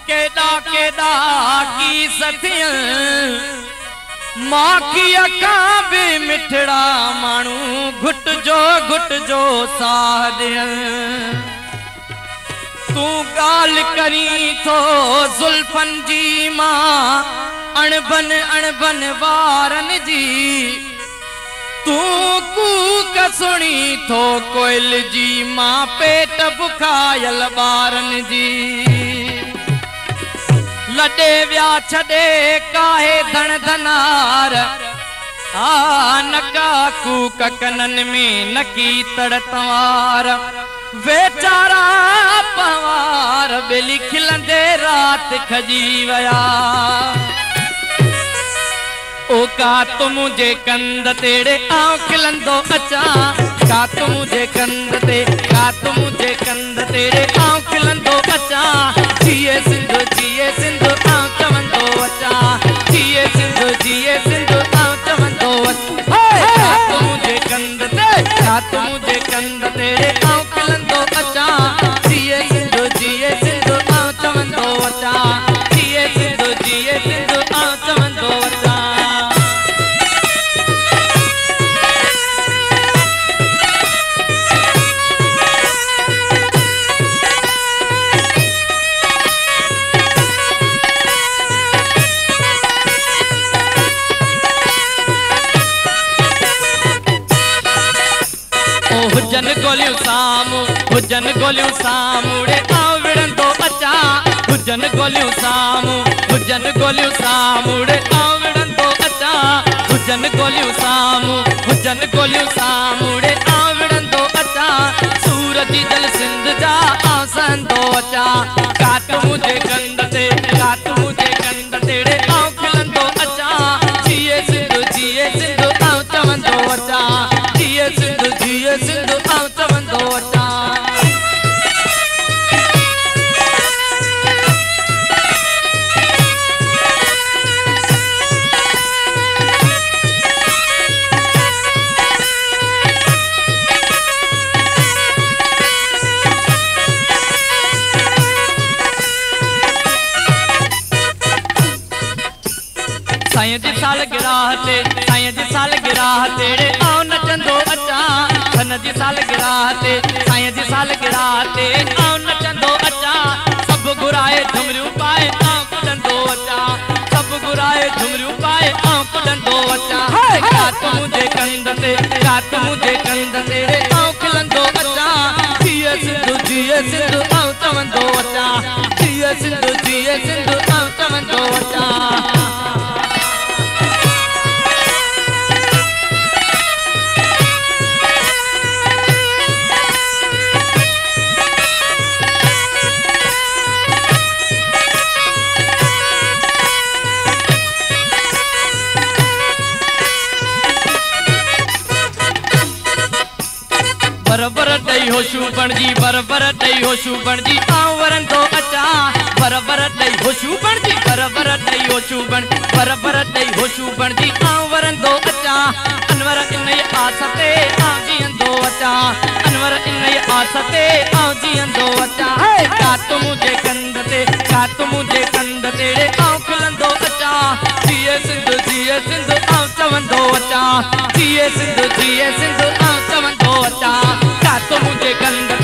केॾा केॾा की सथियन माखी अखां बि मिठड़ा माण्हू घुट जो साह ॾियन तूं ॻाल्हि करी थो ज़ुल्फन जी मां अणबन वारनि जी तूं कूक सुणी थो कोयल जी मां पेट बुखायल ॿारनि जी लॾे विया छॾे काहे धण धनार नका कूक कननि में नकी तड़ तवार वेचारा पवार ॿेली खिलंदे रात खजी विया ओ का तू मुझे कंद तेरे आऊं खिलंदो अचां का तू मुझे कंद तेरे आऊं खिलंदो अचां जिए सिंधु आऊं चवंदो अचां जिए सिंधु आऊं चवंदो अचां का तू मुझे कंद तेरे आऊं खिलंदो अचां जिए सिंधु आऊं चवंदो अचां जिए सिंधु आऊं चवंदो अचां हुजन गोलियूं सामूड़े आऊं विढ़ंदो अचां हुजन गोलियूं सामूड़े आऊं विढ़ंदो अचां हुजन गोलियूं सामूड़े आऊं विढ़ंदो अचां सूरज जल सिंध जा आऊं सहंदो अचां कात मुझे कंद तेरे आऊं खिलंदो अचां जिए सिंधु आऊं चवंदो अचां जिए सिंधु आऊं चवंदो अचां साईं जी सालगिराह तेरे आऊं नचंदो अचां धन जी सालगिराह ते आऊं नचंदो अचां सभु घुराए झुमरियूं पाए आऊं कुॾंदो अचां सभु घुराए झुमरियूं पाए आऊं कुॾंदो अचां कात मुझे कंद तेरे आऊं खिलंदो अचां जिए सिंधु आऊं चवंदो अचां जिए सिंधु आऊं चवंदो अचां बरबर ॾई होशू बणजी आऊं वरंदो अचां बरबर ॾई होशू बणजी आऊं वरंदो अचां अनवर इन आस ते आऊं जीअंदो अचां जीअंदो अचां कात मुझे कंद तेरे आऊं खिलंदो अचां जिए सिंधु आऊं चवंदो अचां जिए सिंधु आऊं चवंदो अचां कात मुझे कंद